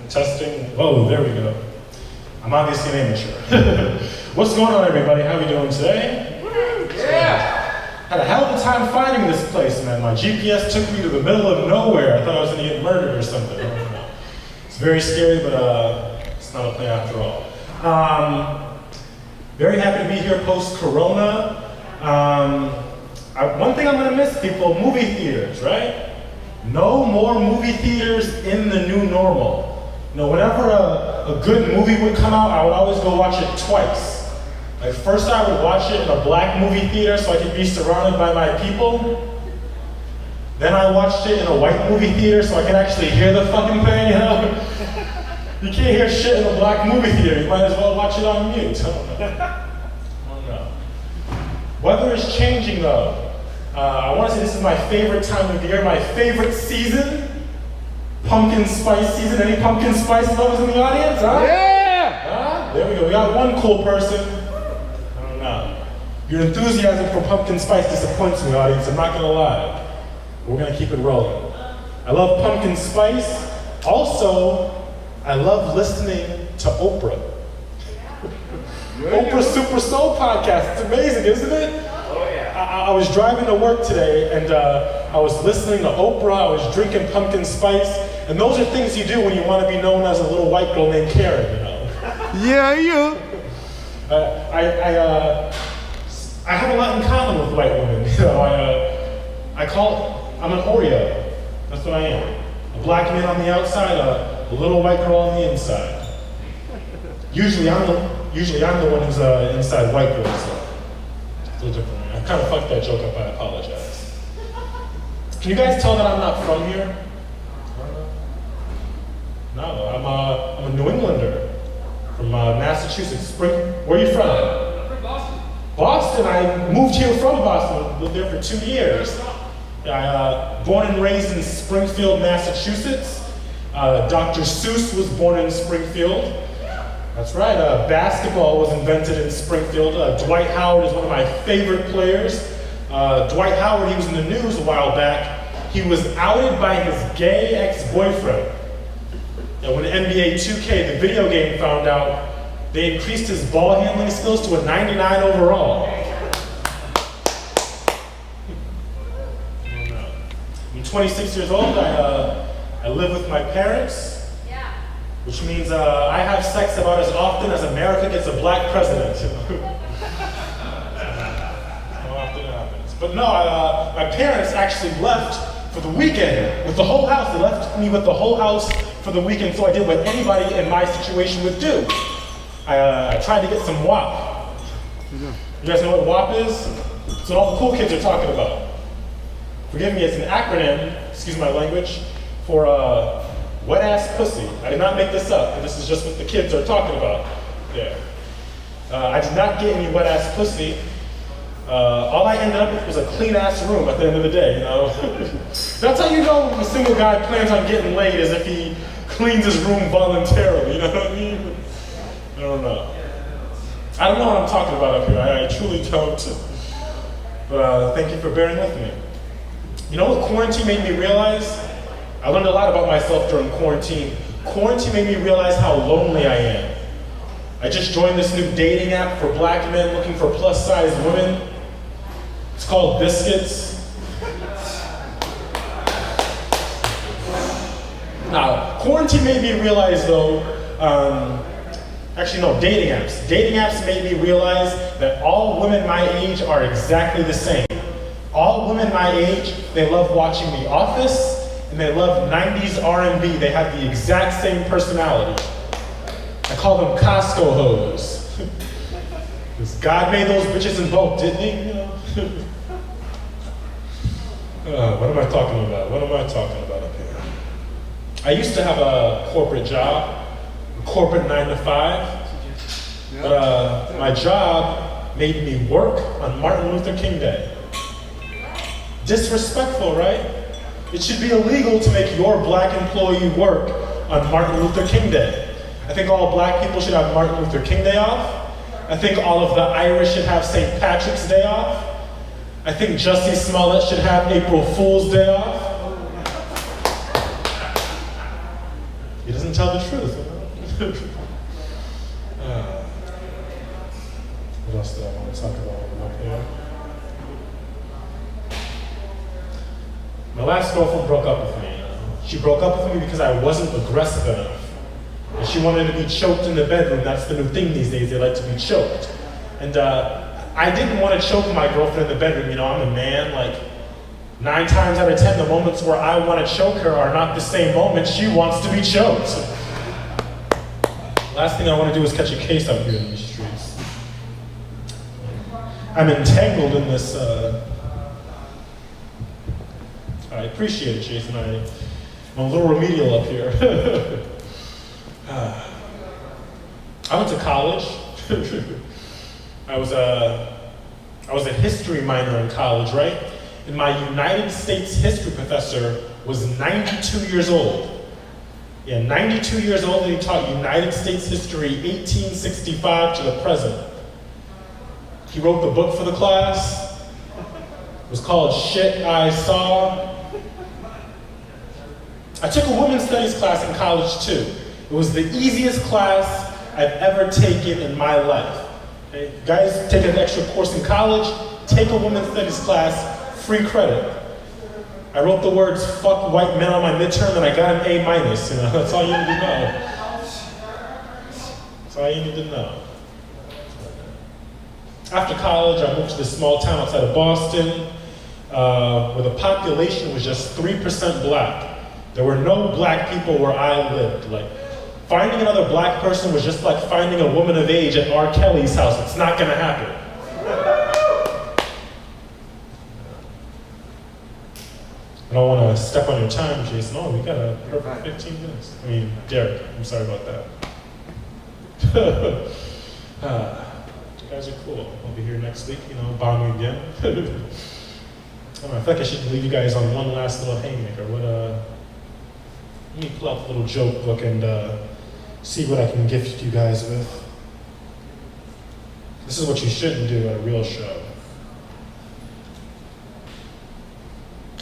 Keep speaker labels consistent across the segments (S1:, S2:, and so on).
S1: Testing. Whoa, there we go. I'm obviously an amateur. What's going on, everybody? How are we doing today?
S2: Yeah!
S1: Had a hell of a time finding this place, man. My GPS took me to the middle of nowhere. I thought I was going to get murdered or something. I don't know. It's very scary, but it's not a play after all. Very happy to be here post-corona. One thing I'm going to miss, people, movie theaters, right? No more movie theaters in the new normal. You know, whenever a good movie would come out, I would always go watch it twice. Like, first I would watch it in a black movie theater so I could be surrounded by my people. Then I watched it in a white movie theater so I could actually hear the fucking thing, you know? You can't hear shit in a black movie theater. You might as well watch it on mute. I don't know. Weather is changing, though. I want to say this is my favorite time of year, my favorite season. Pumpkin spice season. Any pumpkin spice lovers in the audience? Huh?
S2: Yeah!
S1: There we go. We got one cool person. I don't know. Your enthusiasm for pumpkin spice disappoints me, audience. I'm not going to lie. We're going to keep it rolling. I love pumpkin spice. Also, I love listening to Oprah. Oprah Super Soul Podcast. It's amazing, isn't it? I was driving to work today, and I was listening to Oprah, I was drinking pumpkin spice, and those are things you do when you want to be known as a little white girl named Karen, you know?
S2: Yeah.
S1: I have a lot in common with white women, you know? I'm an Oreo. That's what I am. A black man on the outside, a little white girl on the inside. Usually I'm the one who's inside white girl, so it's a little different. I kind of fucked that joke up, I apologize. Can you guys tell that I'm not from here? No, I'm a New Englander from Massachusetts. Where are you from?
S3: I'm from Boston.
S1: Boston? I moved here from Boston, lived there for 2 years. Born and raised in Springfield, Massachusetts. Dr. Seuss was born in Springfield. That's right, basketball was invented in Springfield. Dwight Howard is one of my favorite players. Dwight Howard, he was in the news a while back. He was outed by his gay ex-boyfriend. And when NBA 2K, the video game, found out, they increased his ball handling skills to a 99 overall. I'm 26 years old. I live with my parents. Which means I have sex about as often as America gets a black president. How often it happens. But no, my parents actually left for the weekend with the whole house. They left me with the whole house for the weekend, so I did what anybody in my situation would do. I tried to get some WAP. You guys know what WAP is? It's what all the cool kids are talking about. Forgive me, it's an acronym, excuse my language, for wet ass pussy. I did not make this up. This is just what the kids are talking about there. I did not get any wet ass pussy. All I ended up with was a clean ass room at the end of the day, you know? That's how you know when a single guy plans on getting laid, is if he cleans his room voluntarily, you know what I mean? I don't know. I don't know what I'm talking about up here. I truly don't. But thank you for bearing with me. You know what quarantine made me realize? I learned a lot about myself during quarantine. Quarantine made me realize how lonely I am. I just joined this new dating app for black men looking for plus-size women. It's called Biscuits. Now, quarantine made me realize though, dating apps. Dating apps made me realize that all women my age are exactly the same. All women my age, they love watching The Office, and they love 90s R&B. They have the exact same personality. I call them Costco hoes. Because God made those bitches in bulk, didn't he? You know? What am I talking about? What am I talking about up here? I used to have a corporate job, a corporate 9 to 5. But my job made me work on Martin Luther King Day. Disrespectful, right? It should be illegal to make your black employee work on Martin Luther King Day. I think all black people should have Martin Luther King Day off. I think all of the Irish should have St. Patrick's Day off. I think Jussie Smollett should have April Fool's Day off. He doesn't tell the truth, you know? What else did I want to talk about up here? My last girlfriend broke up with me. She broke up with me because I wasn't aggressive enough. And she wanted to be choked in the bedroom. That's the new thing these days. They like to be choked. And I didn't want to choke my girlfriend in the bedroom. You know, I'm a man. Like, 9 times out of 10, the moments where I want to choke her are not the same moments she wants to be choked. Last thing I want to do is catch a case out here in these streets. I'm entangled in this. I appreciate it, Jason. I'm a little remedial up here. I went to college. I was a history minor in college, right? And my United States history professor was 92 years old. Yeah, 92 years old, and he taught United States history 1865 to the present. He wrote the book for the class. It was called Shit I Saw. I took a women's studies class in college too. It was the easiest class I've ever taken in my life. Okay? Guys, take an extra course in college, take a women's studies class, free credit. I wrote the words "fuck white men" on my midterm and I got an A-. You know, that's all you need to know. That's all you need to know. After college, I moved to this small town outside of Boston, where the population was just 3% black. There were no black people where I lived. Like, finding another black person was just like finding a woman of age at R. Kelly's house. It's not gonna happen. I don't want to step on your time, Jason. Oh, we got a perfect 15 minutes. I mean, Derek, I'm sorry about that. You guys are cool. I'll be here next week, you know, bombing again. I don't know, I feel like I should leave you guys on one last little haymaker. Let me pull out the little joke book and see what I can gift you guys with. This is what you shouldn't do at a real show.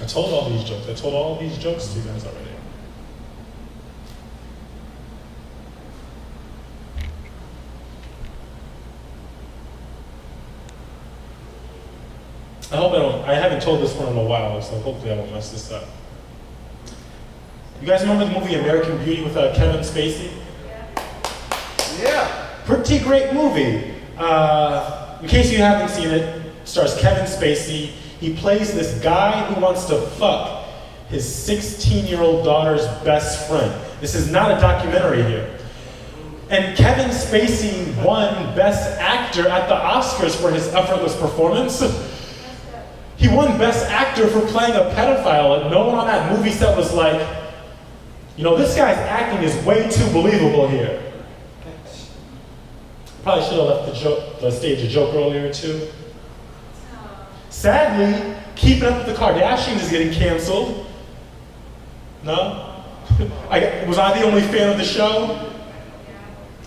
S1: I told all these jokes. I told all these jokes to you guys already. I haven't told this one in a while, so hopefully I won't mess this up. You guys remember the movie American Beauty with Kevin Spacey?
S2: Yeah.
S1: Pretty great movie. In case you haven't seen it, it stars Kevin Spacey. He plays this guy who wants to fuck his 16-year-old daughter's best friend. This is not a documentary here. And Kevin Spacey won Best Actor at the Oscars for his effortless performance. He won Best Actor for playing a pedophile, and no one on that movie set was like, you know, this guy's acting is way too believable here. Probably should have left the stage a joke earlier too. Sadly, Keeping Up with the Kardashians is getting canceled. No? Was I the only fan of the show?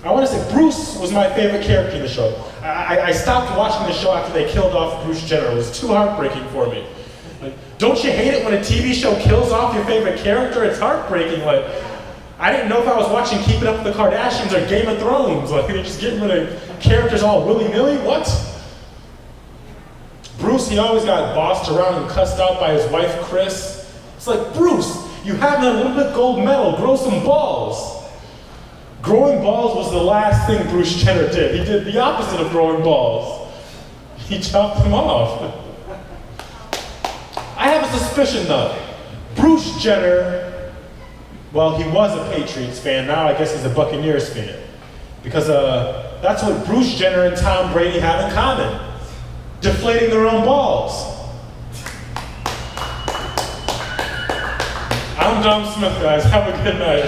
S1: I want to say Bruce was my favorite character in the show. I stopped watching the show after they killed off Bruce Jenner. It was too heartbreaking for me. Like, don't you hate it when a TV show kills off your favorite character? It's heartbreaking. Like, I didn't know if I was watching Keeping Up with the Kardashians or Game of Thrones. Like, they're just getting rid of characters all willy-nilly? What? Bruce, he always got bossed around and cussed out by his wife, Chris. It's like, Bruce, you have an Olympic gold medal, grow some balls. Growing balls was the last thing Bruce Jenner did. He did the opposite of growing balls. He chopped them off. I have a suspicion though. Bruce Jenner, well, he was a Patriots fan, now I guess he's a Buccaneers fan. Because that's what Bruce Jenner and Tom Brady have in common. Deflating their own balls. I'm John Smith, guys. Have a good night.